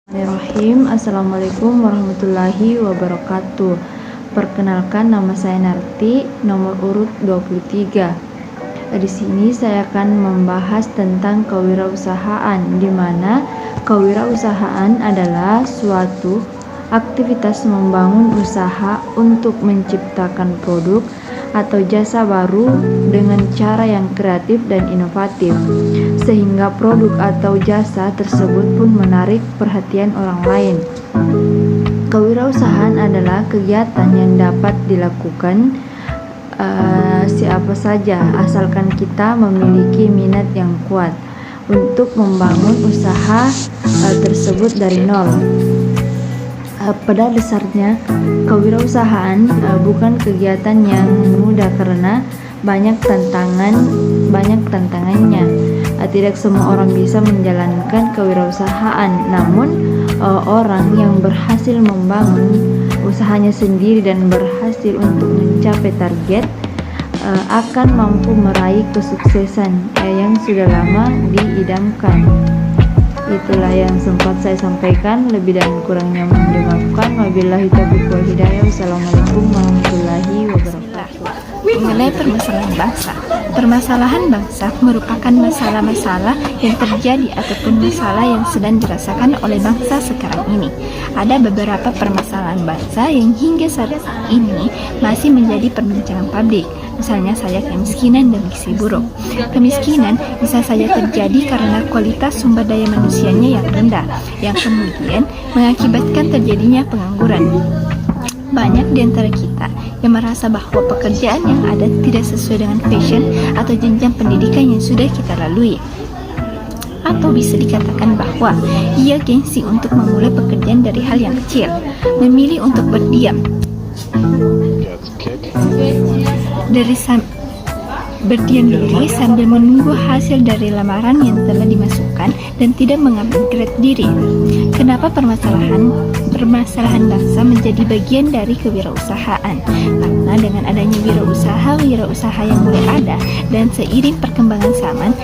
Bismillahirrahmanirrahim. Assalamualaikum warahmatullahi wabarakatuh. Perkenalkan, nama saya Narti, nomor urut 23. Di sini saya akan membahas tentang kewirausahaan, di mana kewirausahaan adalah suatu aktivitas membangun usaha untuk menciptakan produk atau jasa baru dengan cara yang kreatif dan inovatif, sehingga produk atau jasa tersebut pun menarik perhatian orang lain. Kewirausahaan adalah kegiatan yang dapat dilakukan siapa saja, asalkan kita memiliki minat yang kuat untuk membangun usaha tersebut dari nol. Pada dasarnya, kewirausahaan bukan kegiatan yang mudah karena banyak tantangannya. Tidak semua orang bisa menjalankan kewirausahaan, namun orang yang berhasil membangun usahanya sendiri dan berhasil untuk mencapai target akan mampu meraih kesuksesan yang sudah lama diidamkan. Itulah yang sempat saya sampaikan, lebih dan kurangnya mohon dimaafkan. Wabillahi taufiq wal hidayah. Wassalamualaikum warahmatullahi wabarakatuh. Mengenai permasalahan bangsa, permasalahan bangsa merupakan masalah-masalah yang terjadi ataupun masalah yang sedang dirasakan oleh bangsa sekarang ini. Ada beberapa permasalahan bangsa yang hingga saat ini masih menjadi perbincangan publik. Misalnya saja kemiskinan dan gizi buruk. Kemiskinan bisa saja terjadi karena kualitas sumber daya manusianya yang rendah, yang kemudian mengakibatkan terjadinya pengangguran. Banyak di antara kita yang merasa bahwa pekerjaan yang ada tidak sesuai dengan passion atau jenjang pendidikan yang sudah kita lalui. Atau bisa dikatakan bahwa ia gengsi untuk memulai pekerjaan dari hal yang kecil, memilih untuk berdiam berdiam diri sambil menunggu hasil dari lamaran yang telah dimasukkan dan tidak mengupgrade diri. Kenapa permasalahan bangsa menjadi bagian dari kewirausahaan? Karena dengan adanya wirausaha yang mulai ada dan seiring perkembangan zaman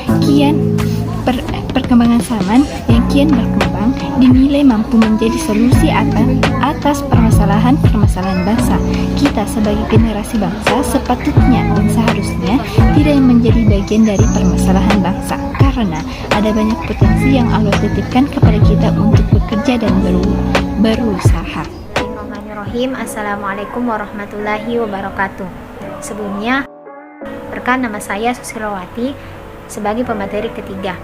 yang kian berkembang dinilai mampu menjadi solusi atas permasalahan bangsa. Kita sebagai generasi bangsa sepatutnya dan seharusnya tidak menjadi bagian dari permasalahan bangsa, karena ada banyak potensi yang Allah titipkan kepada kita untuk bekerja dan berusaha. Bismillahirrahmanirrahim. Assalamualaikum warahmatullahi wabarakatuh. Sebelumnya, perkenalkan, nama saya Susilawati sebagai pemateri ketiga.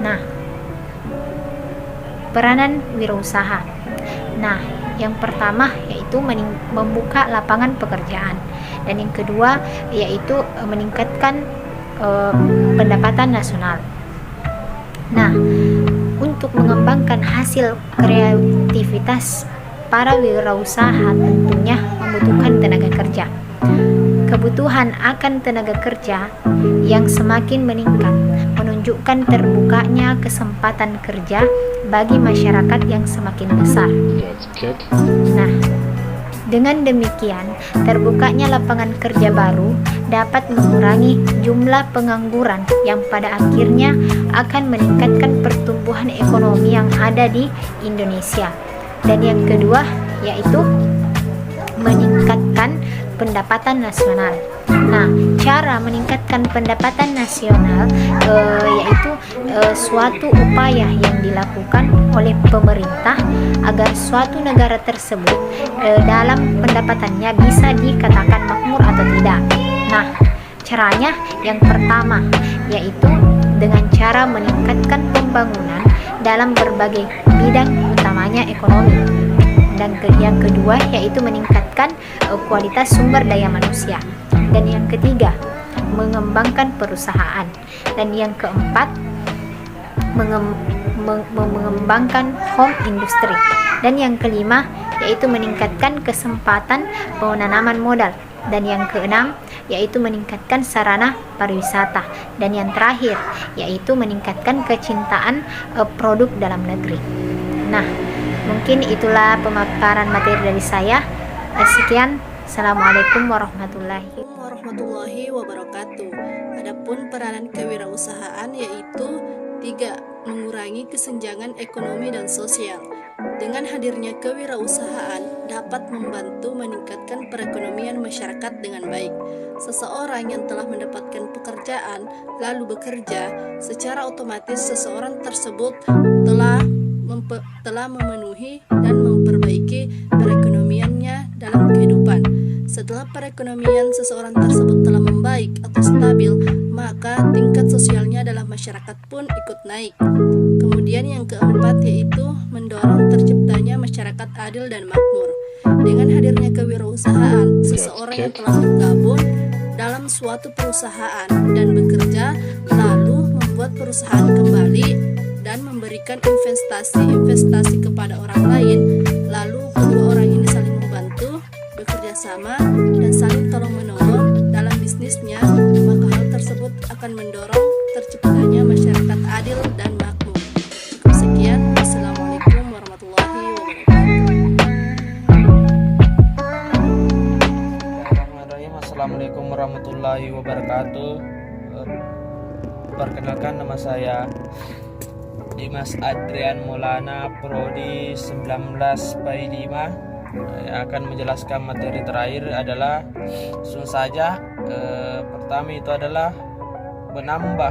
Nah, peranan wirausaha. Nah, yang pertama yaitu membuka lapangan pekerjaan, dan yang kedua yaitu meningkatkan pendapatan nasional. Nah, untuk mengembangkan hasil kreativitas para wirausaha tentunya membutuhkan tenaga kerja. Kebutuhan akan tenaga kerja yang semakin meningkat menunjukkan terbukanya kesempatan kerja bagi masyarakat yang semakin besar. Nah, dengan demikian terbukanya lapangan kerja baru dapat mengurangi jumlah pengangguran yang pada akhirnya akan meningkatkan pertumbuhan ekonomi yang ada di Indonesia. Dan yang kedua yaitu meningkatkan pendapatan nasional. Nah, cara meningkatkan pendapatan nasional yaitu suatu upaya yang dilakukan oleh pemerintah agar suatu negara tersebut dalam pendapatannya bisa dikatakan makmur atau tidak. Nah, caranya yang pertama yaitu dengan cara meningkatkan pembangunan dalam berbagai bidang, utamanya ekonomi. Dan yang kedua yaitu meningkatkan kualitas sumber daya manusia. Dan yang ketiga, mengembangkan perusahaan. Dan yang keempat, mengembangkan home industry. Dan yang kelima yaitu meningkatkan kesempatan penanaman modal. Dan yang keenam yaitu meningkatkan sarana pariwisata. Dan yang terakhir yaitu meningkatkan kecintaan produk dalam negeri. Nah, mungkin itulah pemaparan materi dari saya. Sekian. Assalamualaikum warahmatullahi wabarakatuh. Adapun peranan kewirausahaan yaitu 3. mengurangi kesenjangan ekonomi dan sosial. Dengan hadirnya kewirausahaan dapat membantu meningkatkan perekonomian masyarakat dengan baik. Seseorang yang telah mendapatkan pekerjaan lalu bekerja, secara otomatis seseorang tersebut telah memenuhi dan memperbaiki perekonomiannya dalam kehidupan. Setelah perekonomian seseorang tersebut telah membaik atau stabil, maka tingkat sosialnya dalam masyarakat pun ikut naik. Kemudian yang keempat yaitu mendorong terciptanya masyarakat adil dan makmur. Dengan hadirnya kewirausahaan, seseorang yang telah bergabung dalam suatu perusahaan dan bekerja lalu membuat perusahaan kembali dan memberikan investasi kepada orang lain, lalu kedua orang ini saling membantu, bekerja sama, dan saling tolong-menolong dalam bisnisnya, maka hal tersebut akan mendorong terciptanya masyarakat adil dan makmur. Cukup sekian. Wassalamualaikum warahmatullahi wabarakatuh. Assalamualaikum warahmatullahi wabarakatuh. Perkenalkan, nama saya Dimas Adrian Maulana, Prodi 19/5. Yang akan menjelaskan materi terakhir adalah langsung saja. Pertama itu adalah menambah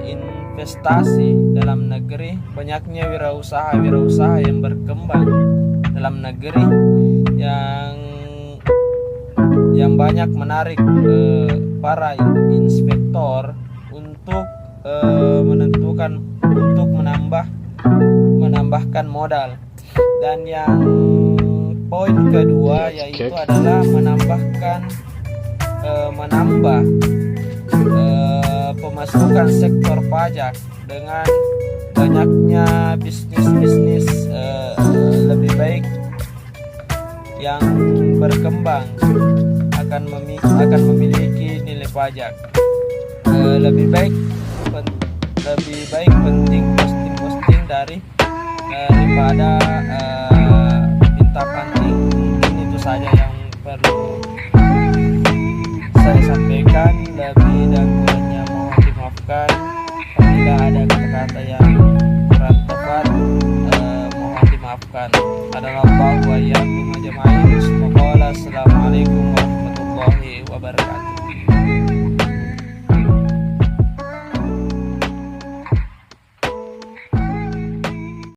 investasi dalam negeri. Banyaknya wirausaha yang berkembang dalam negeri yang banyak menarik para inspektor untuk menambahkan modal. Dan yang poin kedua yaitu adalah menambah pemasukan sektor pajak. Dengan banyaknya bisnis lebih baik yang berkembang akan memiliki nilai pajak. Lebih baik penting posting daripada